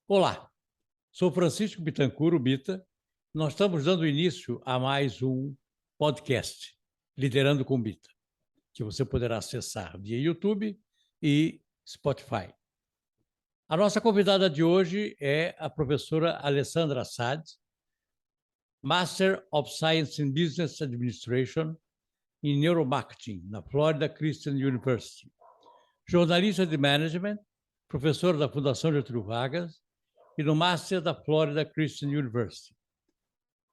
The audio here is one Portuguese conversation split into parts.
Olá, sou Francisco Bittencourt, o Bita. Nós estamos dando início a mais um podcast, Liderando com Bita, que você poderá acessar via YouTube e Spotify. A nossa convidada de hoje é a professora Alessandra Assad, Master of Science in Business Administration em Neuromarketing, na Florida Christian University. Jornalista de Management, professora da Fundação Getúlio Vargas e no Master da Florida Christian University.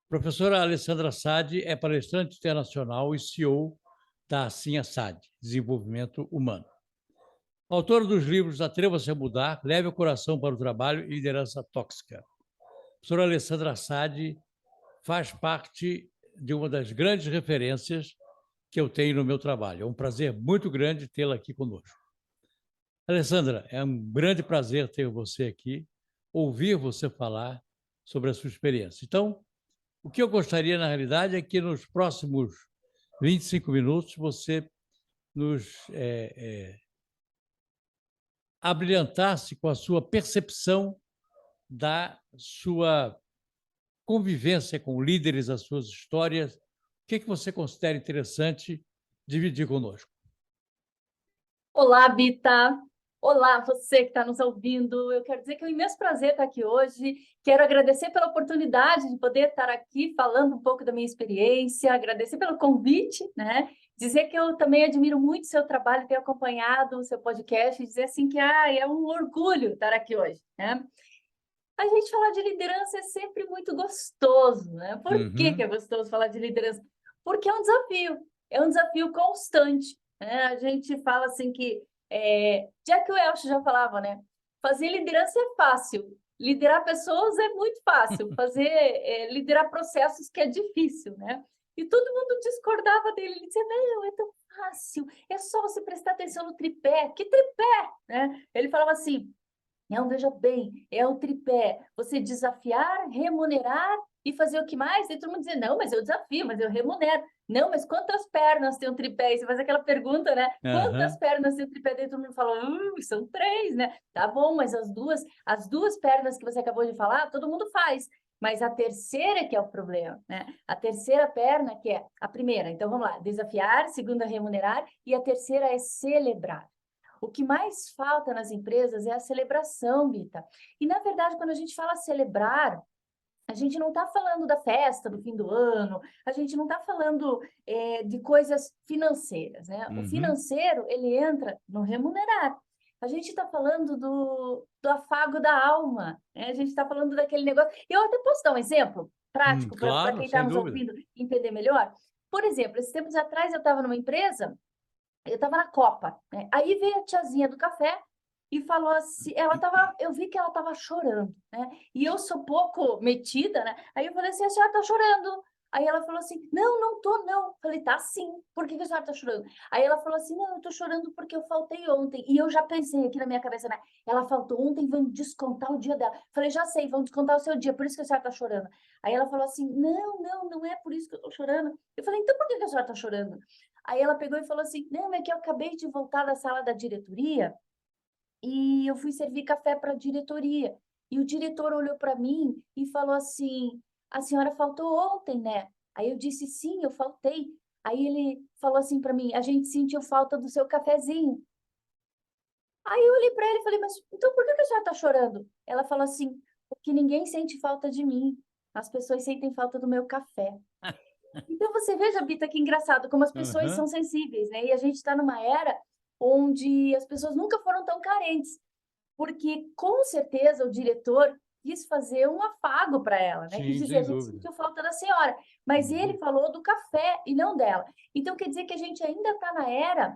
Professora Alessandra Assad é palestrante internacional e CEO da Assim Assad, Desenvolvimento Humano. Autora dos livros Atreva-se a Mudar, Leve o Coração para o Trabalho e Liderança Tóxica. A professora Alessandra Assad faz parte de uma das grandes referências que eu tenho no meu trabalho. É um prazer muito grande tê-la aqui conosco. Alessandra, é um grande prazer ter você aqui, ouvir você falar sobre a sua experiência. Então, o que eu gostaria, na realidade, é que nos próximos 25 minutos você nos abrilhantasse com a sua percepção da sua convivência com líderes, as suas histórias. O que você considera interessante dividir conosco? Olá, Bita. Olá, você que está nos ouvindo. Eu quero dizer que é um imenso prazer estar aqui hoje. Quero agradecer pela oportunidade de poder estar aqui falando um pouco da minha experiência, agradecer pelo convite, né? Dizer que eu também admiro muito o seu trabalho, ter acompanhado o seu podcast e dizer assim que é um orgulho estar aqui hoje, né? A gente falar de liderança é sempre muito gostoso, né? Por que é gostoso falar de liderança? Porque é um desafio constante, né? A gente fala assim que, Jack Welch já falava, né? Fazer liderança é fácil, liderar pessoas é muito fácil, liderar processos que é difícil, né? E todo mundo discordava dele, ele dizia, não, é tão fácil, é só você prestar atenção no tripé. Que tripé? Né? Ele falava assim, não, veja bem, é o tripé. Você desafiar, remunerar e fazer o que mais? E todo mundo dizia, não, mas eu desafio, mas eu remunero. Não, mas quantas pernas tem um tripé? E você faz aquela pergunta, né? Quantas pernas tem um tripé? Daí todo mundo fala, são 3, né? Tá bom, mas as duas pernas que você acabou de falar, todo mundo faz. Mas a terceira que é o problema, né? A terceira perna que é a primeira. Então, vamos lá. Desafiar, segunda, remunerar. E a terceira é celebrar. O que mais falta nas empresas é a celebração, Bita. E, na verdade, quando a gente fala celebrar, a gente não está falando da festa do fim do ano, a gente não está falando de coisas financeiras, né? O financeiro, ele entra no remunerar. A gente está falando do afago da alma, né? A gente está falando daquele negócio. Eu até posso dar um exemplo prático para Claro, quem está sem nos dúvida. ouvindo entender melhor. Por exemplo, esses tempos atrás eu estava numa empresa, eu estava na Copa, né? Aí veio a tiazinha do café e falou assim, eu vi que ela estava chorando, né? E eu sou pouco metida, né? Aí eu falei assim, a senhora está chorando? Aí ela falou assim, não, não tô, não. Falei, tá sim, por que a senhora está chorando? Aí ela falou assim, não, eu tô chorando porque eu faltei ontem. E eu já pensei aqui na minha cabeça, né? Ela faltou ontem, vão descontar o dia dela. Falei, já sei, vão descontar o seu dia, por isso que a senhora está chorando. Aí ela falou assim, não, não, não é por isso que eu tô chorando. Eu falei, então por que a senhora está chorando? Aí ela pegou e falou assim, não, é que eu acabei de voltar da sala da diretoria e eu fui servir café para a diretoria. E o diretor olhou para mim e falou assim, a senhora faltou ontem, né? Aí eu disse, sim, eu faltei. Aí ele falou assim para mim, a gente sentiu falta do seu cafezinho. Aí eu olhei para ele e falei, mas então por que a senhora está chorando? Ela falou assim, porque ninguém sente falta de mim. As pessoas sentem falta do meu café. Então você veja, Bita, que engraçado, como as pessoas são sensíveis, né? E a gente está numa era onde as pessoas nunca foram tão carentes, porque com certeza o diretor quis fazer um afago para ela, né? Quis Sim, dizer, a sem gente dúvida. sentiu falta da senhora, mas ele falou do café e não dela. Então quer dizer que a gente ainda está na era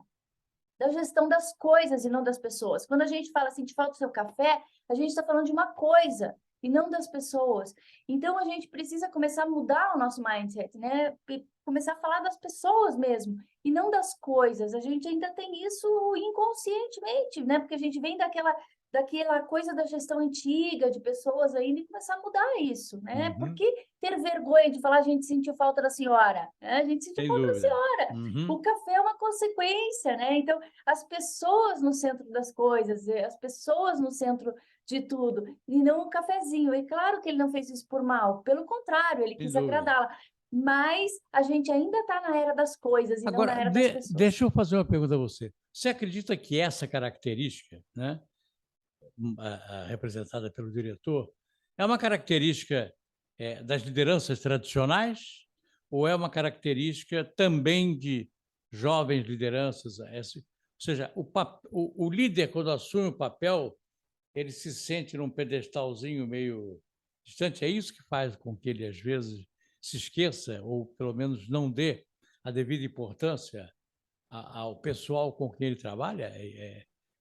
da gestão das coisas e não das pessoas. Quando a gente fala assim, te falta o seu café, a gente está falando de uma coisa e não das pessoas. Então, a gente precisa começar a mudar o nosso mindset, né? começar a falar das pessoas mesmo, e não das coisas. A gente ainda tem isso inconscientemente, né? Porque a gente vem daquela coisa da gestão antiga, de pessoas ainda, e começar a mudar isso, né? Por Uhum. que ter vergonha de falar a gente sentiu falta da senhora, né? A gente sentiu Sem falta da dúvida. senhora. O Uhum. café é uma consequência, né? Então, as pessoas no centro das coisas, as pessoas no centro de tudo, e não um cafezinho. E claro que ele não fez isso por mal, pelo contrário, ele Sem quis dúvida. agradá-la. Mas a gente ainda está na era das coisas e não na Agora, era das pessoas. deixa eu fazer uma pergunta a você. Você acredita que essa característica, né, representada pelo diretor, é uma característica das lideranças tradicionais ou é uma característica também de jovens lideranças? Ou seja, o líder, quando assume o papel, ele se sente num pedestalzinho meio distante. É isso que faz com que ele, às vezes, se esqueça ou, pelo menos, não dê a devida importância ao pessoal com quem ele trabalha?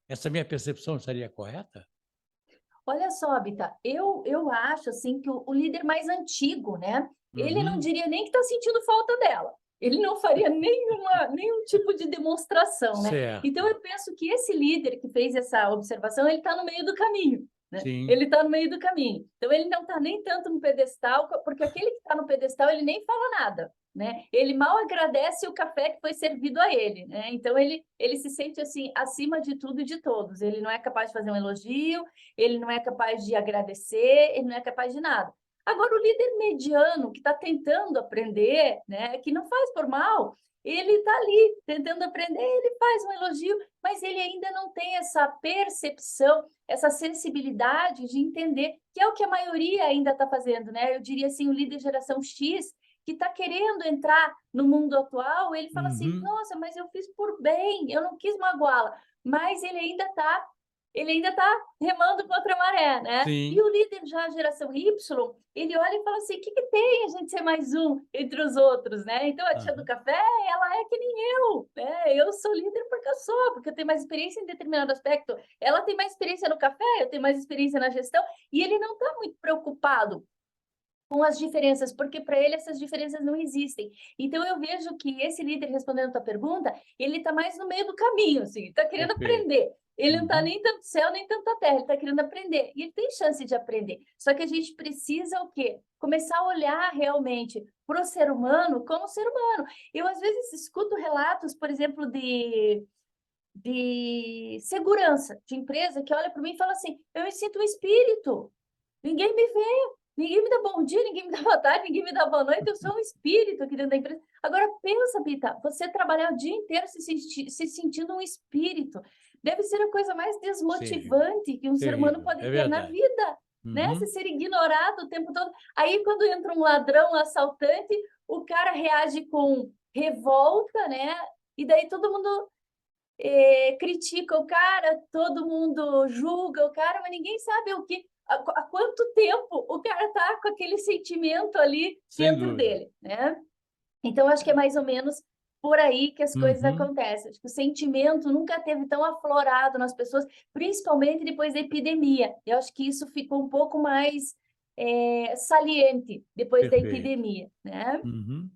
Essa minha percepção estaria correta? Olha só, Bita, eu acho assim que o líder mais antigo, né? Ele não Uhum. diria nem que está sentindo falta dela. Ele não faria nenhum tipo de demonstração, né? Então Certo. eu penso que esse líder que fez essa observação, ele está no meio do caminho, né? Sim. Ele está no meio do caminho. Então ele não está nem tanto no pedestal, porque aquele que está no pedestal, ele nem fala nada, né? Ele mal agradece o café que foi servido a ele, né? Então ele se sente assim acima de tudo e de todos. Ele não é capaz de fazer um elogio, ele não é capaz de agradecer, ele não é capaz de nada. Agora, o líder mediano que está tentando aprender, né, que não faz por mal, ele está ali tentando aprender, ele faz um elogio, mas ele ainda não tem essa percepção, essa sensibilidade de entender, que é o que a maioria ainda está fazendo, né? Eu diria assim, o líder geração X, que está querendo entrar no mundo atual, ele fala assim, Uhum. nossa, mas eu fiz por bem, eu não quis magoá-la, mas ele ainda está remando contra a maré, né? E Sim. o líder já, a geração Y, ele olha e fala assim, o que tem a gente ser mais um entre os outros, né? Então, a tia do Aham. café, ela é que nem eu, né? Eu sou líder porque eu sou, porque eu tenho mais experiência em determinado aspecto. Ela tem mais experiência no café, eu tenho mais experiência na gestão, e ele não está muito preocupado com as diferenças, porque para ele essas diferenças não existem. Então eu vejo que esse líder, respondendo a tua pergunta, ele está mais no meio do caminho, assim, está querendo Perfeito. aprender. Ele não está Uhum. nem tanto céu, nem tanto a terra, ele está querendo aprender. E ele tem chance de aprender. Só que a gente precisa o quê? Começar a olhar realmente para o ser humano como ser humano. Eu, às vezes, escuto relatos, por exemplo, de segurança de empresa que olha para mim e fala assim, eu me sinto um espírito, ninguém me vê, ninguém me dá bom dia, ninguém me dá boa tarde, ninguém me dá boa noite, eu sou um espírito aqui dentro da empresa. Agora, pensa, Bita, você trabalhar o dia inteiro se sentindo um espírito, deve ser a coisa mais Terrível. desmotivante que um ser humano Terrível. pode É ter na verdade. vida, né? Se Uhum. ser ignorado o tempo todo. Aí, quando entra um ladrão, um assaltante, o cara reage com revolta, né? E daí todo mundo critica o cara, todo mundo julga o cara, mas ninguém sabe há quanto tempo o cara está com aquele sentimento ali Sem dentro dúvida. dele, né? Então, acho que é mais ou menos por aí que as coisas Uhum. acontecem. Acho que o sentimento nunca teve tão aflorado nas pessoas, principalmente depois da epidemia. Eu acho que isso ficou um pouco mais saliente depois da Perfeito. epidemia, né? Uhum.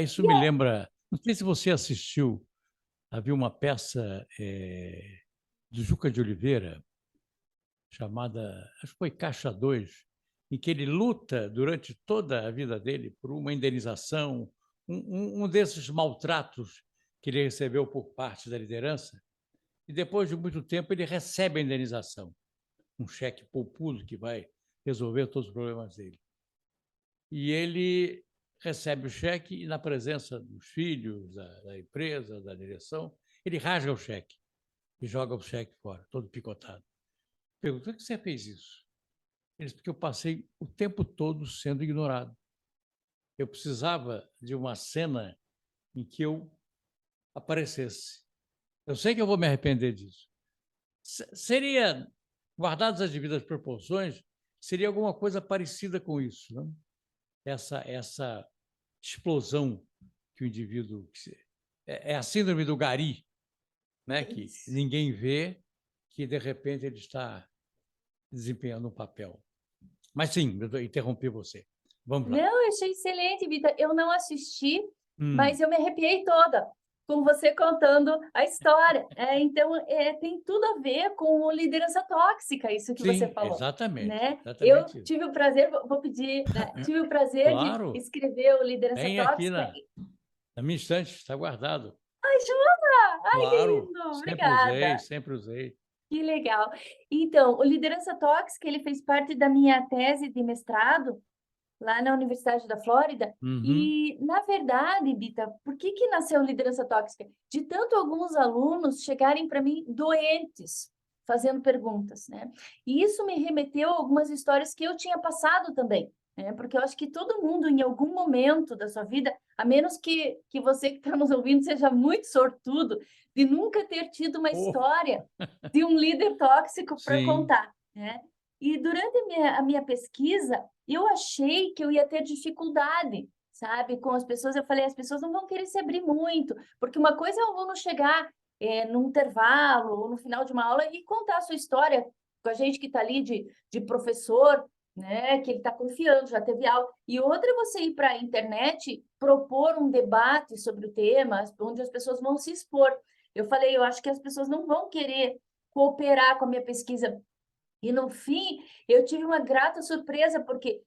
Isso E me é, lembra. Não sei se você assistiu, havia uma peça do Juca de Oliveira, chamada, acho que foi Caixa 2, em que ele luta durante toda a vida dele por uma indenização, um desses maltratos que ele recebeu por parte da liderança, e depois de muito tempo ele recebe a indenização, um cheque poupudo que vai resolver todos os problemas dele. E ele recebe o cheque e, na presença dos filhos, da empresa, da direção, ele rasga o cheque e joga o cheque fora, todo picotado. Pergunta: por que você fez isso? Ele disse: porque eu passei o tempo todo sendo ignorado. Eu precisava de uma cena em que eu aparecesse. Eu sei que eu vou me arrepender disso. Seria, guardadas as devidas proporções, seria alguma coisa parecida com isso, não? Essa explosão que o indivíduo. É a síndrome do gari, né? é Que isso. ninguém vê, que de repente ele está desempenhando um papel. Mas sim, eu interrompi você. Vamos lá. Não, eu achei excelente, Vita. Eu não assisti, Hum, mas eu me arrepiei toda com você contando a história. Então, tem tudo a ver com a liderança tóxica, isso que você sim, falou, exatamente, né? Eu exatamente isso. tive o prazer, vou pedir, né? Tive o prazer de Claro, escrever o Liderança tem aqui Tóxica. na minha estante, está guardado. Ai, jura? Ai, que Claro, lindo! sempre usei, Obrigada. sempre usei. Que legal. Então, o Liderança Tóxica, ele fez parte da minha tese de mestrado, lá na Universidade da Flórida. Uhum, E, na verdade, Bita, por que que nasceu liderança tóxica? De tanto alguns alunos chegarem para mim doentes, fazendo perguntas, né? E isso me remeteu a algumas histórias que eu tinha passado também, né? Porque eu acho que todo mundo, em algum momento da sua vida, a menos que você que está nos ouvindo seja muito sortudo, de nunca ter tido uma oh, história de um líder tóxico para sim, contar, né? E durante a minha pesquisa, eu achei que eu ia ter dificuldade, sabe, com as pessoas. Eu falei, as pessoas não vão querer se abrir muito, porque uma coisa é o aluno chegar num intervalo ou no final de uma aula e contar a sua história com a gente que está ali de professor, né, que ele está confiando, já teve aula. E outra é você ir para a internet propor um debate sobre o tema, onde as pessoas vão se expor. Eu falei, eu acho que as pessoas não vão querer cooperar com a minha pesquisa e no fim, eu tive uma grata surpresa, porque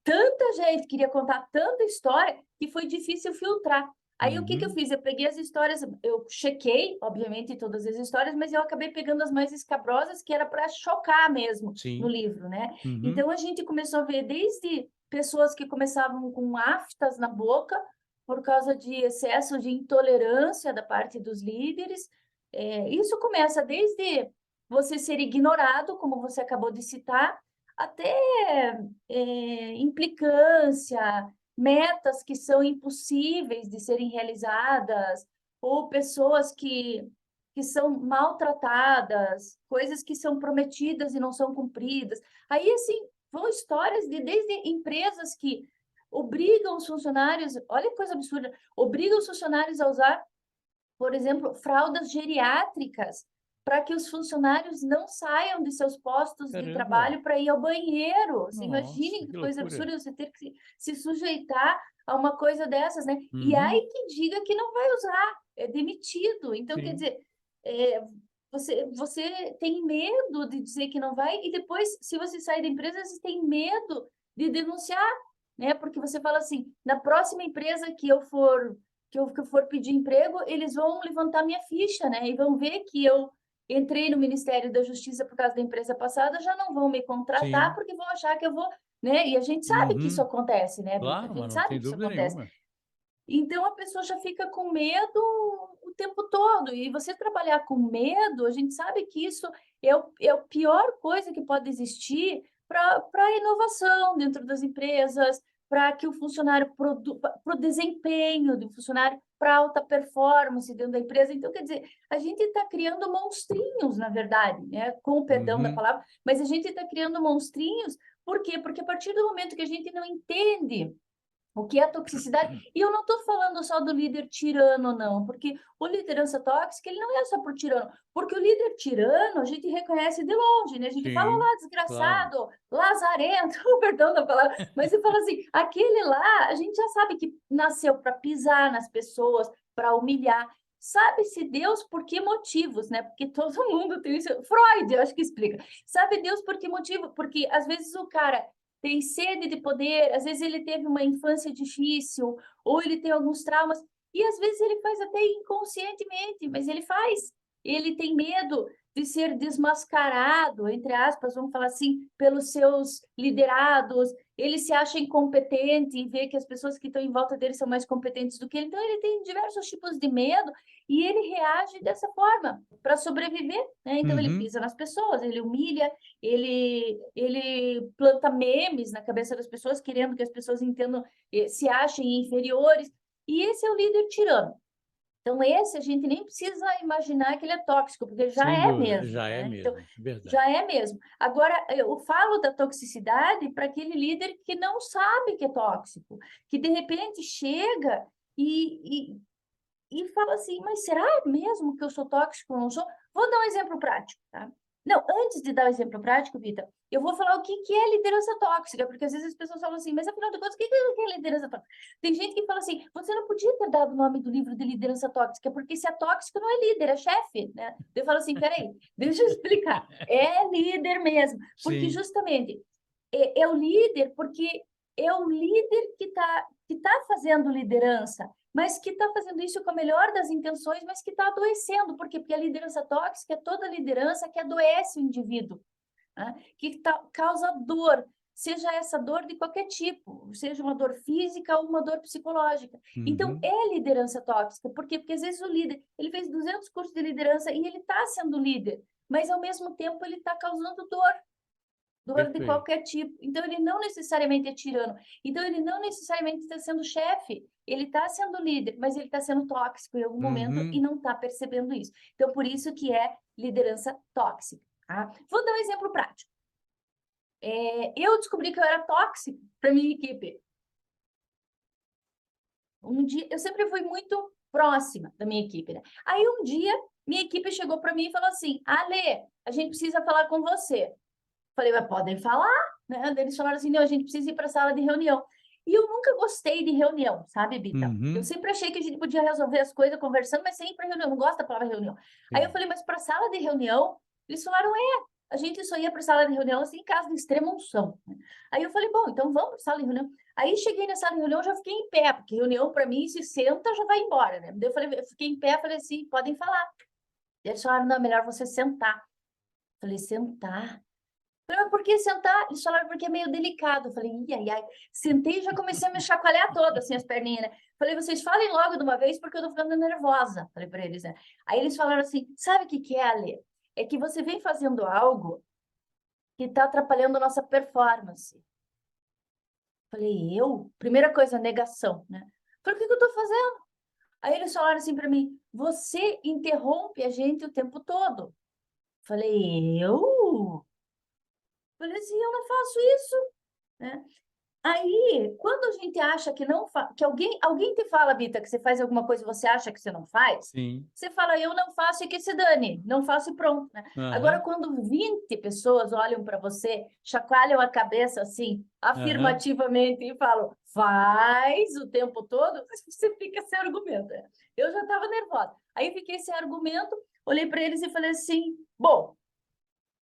tanta gente queria contar tanta história que foi difícil filtrar. Aí o que que eu uhum, fiz? Eu peguei as histórias, eu chequei, obviamente, todas as histórias, mas eu acabei pegando as mais escabrosas, que era para chocar mesmo no sim, livro, né? uhum, Então a gente começou a ver desde pessoas que começavam com aftas na boca por causa de excesso de intolerância da parte dos líderes. Isso começa desde você ser ignorado, como você acabou de citar, até implicância, metas que são impossíveis de serem realizadas, ou pessoas que são maltratadas, coisas que são prometidas e não são cumpridas. Aí, assim, vão histórias desde empresas que obrigam os funcionários, olha que coisa absurda, obrigam os funcionários a usar, por exemplo, fraldas geriátricas, para que os funcionários não saiam de seus postos de caramba, trabalho para ir ao banheiro. Você nossa, imagine que que coisa loucura. absurda você ter que se sujeitar a uma coisa dessas, né? E Uhum, aí que diga que não vai usar, é demitido. Então, quer sim, dizer, é, você tem medo de dizer que não vai, e depois, se você sair da empresa, você tem medo de denunciar, né? Porque você fala assim, na próxima empresa que eu for pedir emprego, eles vão levantar minha ficha, né? E vão ver que eu entrei no Ministério da Justiça por causa da empresa passada, já não vão me contratar sim, porque vão achar que eu vou, né? E a gente sabe que isso uhum, acontece, né, Bita? A claro, mas gente não sabe tem que isso dúvida acontece. nenhuma. Então a pessoa já fica com medo o tempo todo. E você trabalhar com medo, a gente sabe que isso é a pior coisa que pode existir para a inovação dentro das empresas, para que o funcionário para o desempenho do funcionário, para alta performance dentro da empresa. Então, quer dizer, a gente está criando monstrinhos, na verdade, né? Com o perdão da Uhum, palavra, mas a gente está criando monstrinhos, por quê? Porque a partir do momento que a gente não entende o que é toxicidade? E eu não estou falando só do líder tirano, não, porque o liderança tóxica, ele não é só por tirano, porque o líder tirano a gente reconhece de longe, né? A gente fala sim, lá, claro. desgraçado, lazarento, perdão da palavra, mas você fala assim, aquele lá, a gente já sabe que nasceu para pisar nas pessoas, para humilhar. Sabe-se Deus por que motivos, né? Porque todo mundo tem isso. Freud, eu acho que explica. Sabe Deus por que motivo? Porque às vezes o cara tem sede de poder, às vezes ele teve uma infância difícil, ou ele tem alguns traumas, e às vezes ele faz até inconscientemente, mas ele faz. Ele tem medo de ser desmascarado, entre aspas, vamos falar assim, pelos seus liderados. Ele se acha incompetente e vê que as pessoas que estão em volta dele são mais competentes do que ele. Então, ele tem diversos tipos de medo e ele reage dessa forma para sobreviver, né? Então, ele Uhum, pisa nas pessoas, ele humilha, ele planta memes na cabeça das pessoas, querendo que as pessoas entendam, se achem inferiores, e esse é o líder tirano. Então, esse a gente nem precisa imaginar que ele é tóxico, porque já sem é dúvida, mesmo, já é né? Então, mesmo, verdade. já é mesmo. Agora, eu falo da toxicidade para aquele líder que não sabe que é tóxico, que de repente chega e fala assim, mas será mesmo que eu sou tóxico ou não sou? Vou dar um exemplo prático, tá? Não, antes de dar o exemplo prático, Bita, eu vou falar o que é liderança tóxica, porque às vezes as pessoas falam assim, mas afinal de contas, o que é liderança tóxica? Tem gente que fala assim, você não podia ter dado o nome do livro de liderança tóxica, porque se é tóxico não é líder, é chefe, né? Eu falo assim, peraí, deixa eu explicar. É líder mesmo, porque Sim. justamente é o líder, porque é o líder que tá fazendo liderança, mas que está fazendo isso com a melhor das intenções, mas que está adoecendo. Por quê? Porque a liderança tóxica é toda liderança que adoece o indivíduo, né? Causa dor, seja essa dor de qualquer tipo, seja uma dor física ou uma dor psicológica. Então, Uhum. é liderança tóxica. Por quê? Porque às vezes o líder, ele fez 200 cursos de liderança e ele está sendo líder, mas ao mesmo tempo ele está causando dor de Perfeito. qualquer tipo. Então, ele não necessariamente é tirano. Então, ele não necessariamente está sendo chefe. Ele está sendo líder, mas ele está sendo tóxico em algum momento e Uhum. não está percebendo isso. Então, por isso que é liderança tóxica. Tá? Vou dar um exemplo prático. Eu descobri que eu era tóxico para minha equipe. Um dia, eu sempre fui muito próxima da minha equipe, né? Aí, um dia, minha equipe chegou para mim e falou assim, Ale, a gente precisa falar com você. Falei, mas podem falar, né? Eles falaram assim, não, a gente precisa ir para a sala de reunião. E eu nunca gostei de reunião, sabe, Bita? Eu Uhum. sempre achei que a gente podia resolver as coisas conversando, mas sem ir para reunião. Eu não gosto da palavra reunião. Aí eu Sim. falei, mas para a sala de reunião? Eles falaram, a gente só ia para a sala de reunião assim, em caso de extrema unção. Aí eu falei, bom, então vamos para a sala de reunião. Aí cheguei na sala de reunião, já fiquei em pé, porque reunião para mim, se senta, já vai embora, né? Daí eu fiquei em pé, falei assim, podem falar. Eles falaram, não, é melhor você sentar. Falei, sentar? Falei, mas por que sentar? Eles falaram, porque é meio delicado. Eu falei, ai, ai. Sentei e já comecei a me chacoalhar toda, assim, as perninhas, né? Falei, vocês falem logo de uma vez, porque eu tô ficando nervosa. Falei para eles, né? Aí eles falaram assim, sabe o que é, Ale? É que você vem fazendo algo que está atrapalhando a nossa performance. Falei, eu? Primeira coisa, negação, né? Falei, o que eu tô fazendo? Aí eles falaram assim para mim, você interrompe a gente o tempo todo. Falei, eu? Falei assim, eu não faço isso, né? Aí, quando a gente acha que não que alguém te fala, Bita, que você faz alguma coisa e você acha que você não faz, Sim. você fala, eu não faço e que se dane, não faço e pronto, né? Agora, Aham. quando 20 pessoas olham para você, chacoalham a cabeça assim, Aham. afirmativamente, e falam, faz o tempo todo, você fica sem argumento, né? Eu já estava nervosa. Aí, fiquei sem argumento, olhei para eles e falei assim, bom,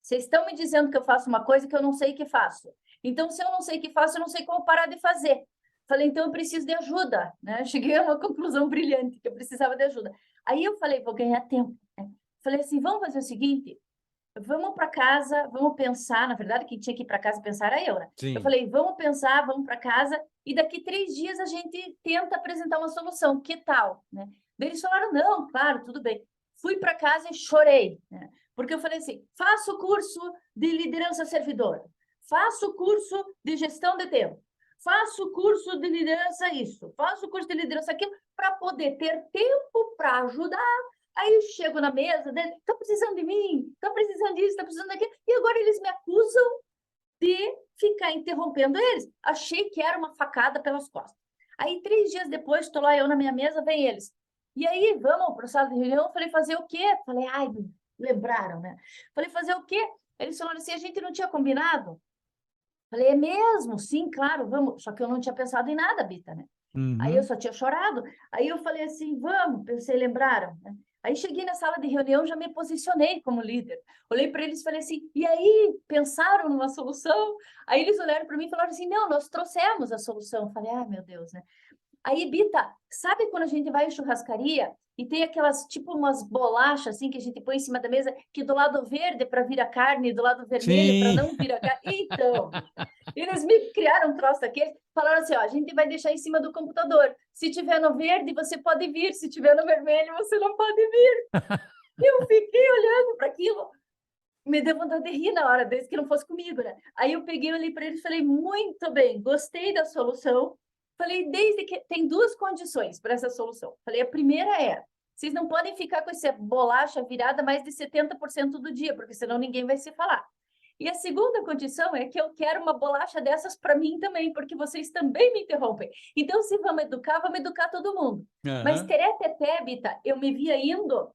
vocês estão me dizendo que eu faço uma coisa que eu não sei que faço. Então, se eu não sei que faço, eu não sei como parar de fazer. Falei, então eu preciso de ajuda, né? Cheguei a uma conclusão brilhante, que eu precisava de ajuda. Aí eu falei, vou ganhar tempo, né? Falei assim, vamos fazer o seguinte, vamos para casa, vamos pensar. Na verdade, quem tinha que ir para casa pensar era eu, né? Eu Sim. falei, vamos pensar, vamos para casa e daqui 3 dias a gente tenta apresentar uma solução. Que tal, né? Daí eles falaram, não, claro, tudo bem. Fui para casa e chorei, né? Porque eu falei assim, faço curso de liderança servidora, faço curso de gestão de tempo, faço curso de liderança isso, faço curso de liderança aquilo, para poder ter tempo para ajudar. Aí eu chego na mesa dele, tá precisando de mim, tá precisando disso, tá precisando daquilo, e agora eles me acusam de ficar interrompendo eles. Achei que era uma facada pelas costas. Aí, 3 dias depois, estou lá eu na minha mesa, vem eles. E aí, vamos para a sala de reunião? Falei, fazer o quê? Falei, ai, lembraram, né? Falei, fazer o quê? Eles falaram assim, a gente não tinha combinado? Falei, é mesmo? Sim, claro, vamos. Só que eu não tinha pensado em nada, Bita, né? Aí eu Uhum. só tinha chorado. Aí eu falei assim, vamos, pensei, lembraram, né? Aí cheguei na sala de reunião, já me posicionei como líder. Olhei para eles e falei assim, e aí, pensaram numa solução? Aí eles olharam para mim e falaram assim, não, nós trouxemos a solução. Eu falei, ah, meu Deus, né? Aí, Bita, sabe quando a gente vai em churrascaria e tem aquelas, tipo, umas bolachas assim que a gente põe em cima da mesa, que do lado verde é para vir a carne e do lado vermelho para Sim. não vir a carne? Então, Bita, eles me criaram um troço daquele, falaram assim, ó, a gente vai deixar em cima do computador. Se tiver no verde, você pode vir. Se tiver no vermelho, você não pode vir. Eu fiquei olhando para aquilo, me deu vontade de rir na hora, desde que não fosse comigo, né? Aí eu peguei, olhei para eles e falei, muito bem, gostei da solução. Falei, desde que tem 2 condições para essa solução. Falei, a primeira é, vocês não podem ficar com essa bolacha virada mais de 70% do dia, porque senão ninguém vai se falar. E a segunda condição é que eu quero uma bolacha dessas para mim também, porque vocês também me interrompem. Então, se vamos educar todo mundo. Mas Aham. tereteté, Bita, eu me via indo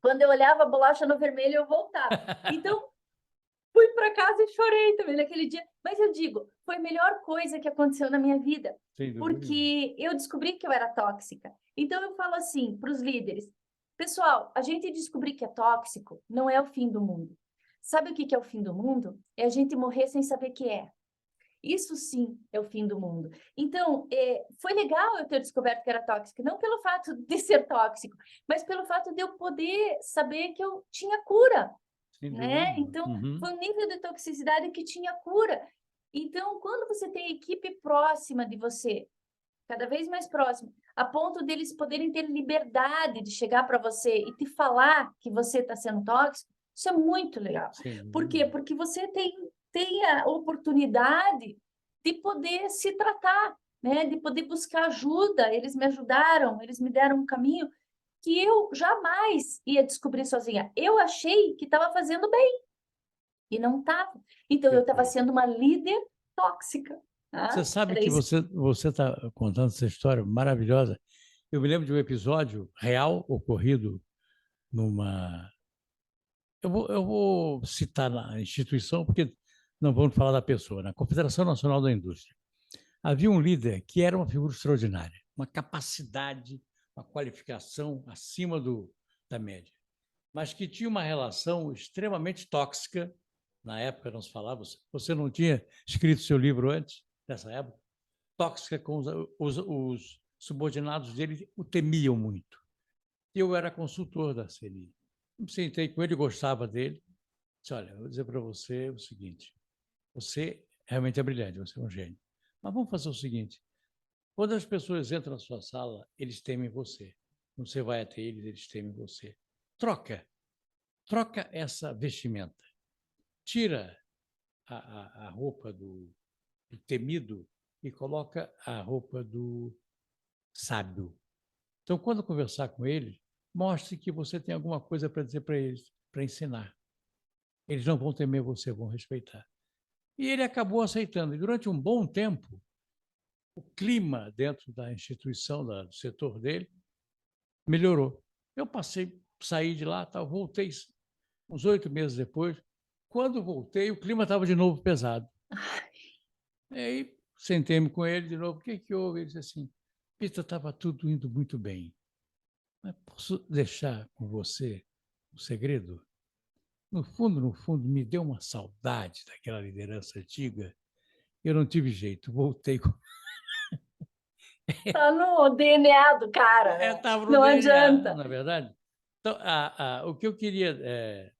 Quando eu olhava a bolacha no vermelho, eu voltava. Então, fui para casa e chorei também naquele dia. Mas eu digo, foi a melhor coisa que aconteceu na minha vida, Sem dúvida nenhuma. porque eu descobri que eu era tóxica. Então, eu falo assim para os líderes: pessoal, a gente descobrir que é tóxico não é o fim do mundo. Sabe o que é o fim do mundo? É a gente morrer sem saber o que é. Isso sim é o fim do mundo. Então, foi legal eu ter descoberto que era tóxico, não pelo fato de ser tóxico, mas pelo fato de eu poder saber que eu tinha cura, Sem dúvida né? nenhuma. Então, Uhum. foi um nível de toxicidade que tinha cura. Então, quando você tem equipe próxima de você, cada vez mais próxima, a ponto deles poderem ter liberdade de chegar para você e te falar que você está sendo tóxico, isso é muito legal. Sem dúvida Por quê? nenhuma. Porque você tem a oportunidade de poder se tratar, né? De poder buscar ajuda. Eles me ajudaram, eles me deram um caminho que eu jamais ia descobrir sozinha. Eu achei que estava fazendo bem e não estava. Então, eu estava Perfeito. sendo uma líder tóxica. Você Tá? sabe Era que isso. você está contando essa história maravilhosa. Eu me lembro de um episódio real ocorrido numa. Eu vou citar na instituição, porque não vamos falar da pessoa, na Confederação Nacional da Indústria. Havia um líder que era uma figura extraordinária, uma capacidade, uma qualificação acima da média, mas que tinha uma relação extremamente tóxica. Na época não se falava, você não tinha escrito seu livro antes, nessa época, tóxica com os subordinados dele, o temiam muito. Eu era consultor da CNI. Me sentei com ele, gostava dele. Disse: olha, eu vou dizer para você o seguinte, você realmente é brilhante, você é um gênio. Mas vamos fazer o seguinte, quando as pessoas entram na sua sala, eles temem você. Quando você vai até eles, eles temem você. Troca essa vestimenta. Tira a roupa do temido e coloca a roupa do sábio. Então, quando conversar com eles, mostre que você tem alguma coisa para dizer para eles, para ensinar. Eles não vão temer você, vão respeitar. E ele acabou aceitando. E durante um bom tempo, o clima dentro da instituição, do setor dele, melhorou. Eu saí de lá, voltei uns 8 meses depois. Quando voltei, o clima estava de novo pesado. E aí sentei-me com ele de novo. O que houve? Ele disse assim: Peter, estava tudo indo muito bem. Mas posso deixar com você um segredo? No fundo, me deu uma saudade daquela liderança antiga. Eu não tive jeito, voltei. Tá no DNA do cara, né? Estava no Não DNA, adianta. na verdade. Então, o que eu queria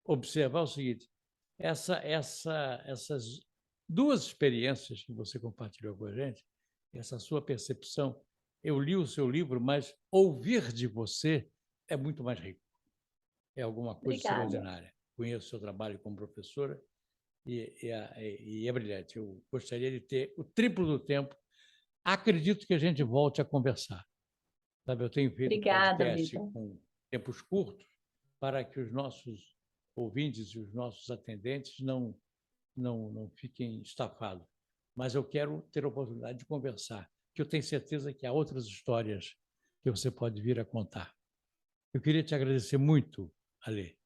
observar é o seguinte: essas duas experiências que você compartilhou com a gente, essa sua percepção, eu li o seu livro, mas ouvir de você é muito mais rico. É alguma coisa Obrigada. extraordinária. Conheço o seu trabalho como professora e é brilhante. Eu gostaria de ter o triplo do tempo. Acredito que a gente volte a conversar. Sabe, eu tenho feito Obrigada, podcast Vitor. com tempos curtos para que os nossos ouvintes e os nossos atendentes não fiquem estafados. Mas eu quero ter a oportunidade de conversar, que eu tenho certeza que há outras histórias que você pode vir a contar. Eu queria te agradecer muito, Alê.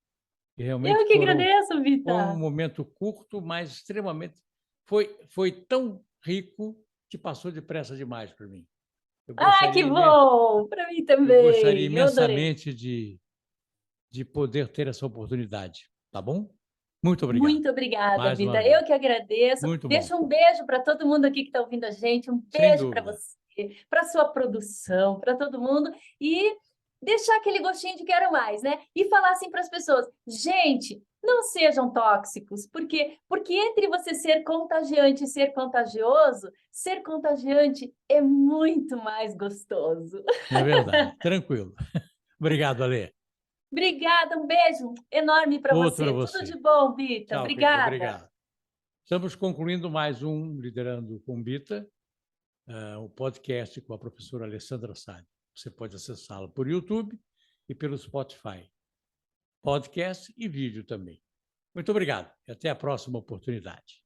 E realmente Eu que agradeço, foi um Vitor. momento curto, mas extremamente. Foi tão rico que passou depressa demais para mim. Eu Ah, que gostaria, bom! Para mim eu gostaria também. Eu adorei. imensamente de poder ter essa oportunidade, tá bom? Muito obrigado. Muito obrigada, Mais uma Vitor. Eu vez. que agradeço. Muito bom. Deixa um beijo para todo mundo aqui que está ouvindo a gente. Um Sem beijo para dúvida. você, para sua produção, para todo mundo. E deixar aquele gostinho de quero mais, né? E falar assim para as pessoas: gente, não sejam tóxicos. Por quê? Porque entre você ser contagiante e ser contagioso, ser contagiante é muito mais gostoso. É verdade. Tranquilo. Obrigado, Alê. Obrigada, um beijo enorme para Outro para você. Tudo de você. bom, Bita. Tchau, querido. Obrigada. Obrigado. Estamos concluindo mais um Liderando com Bita, o podcast com a professora Alessandra Sade. Você pode acessá-lo por YouTube e pelo Spotify. Podcast e vídeo também. Muito obrigado e até a próxima oportunidade.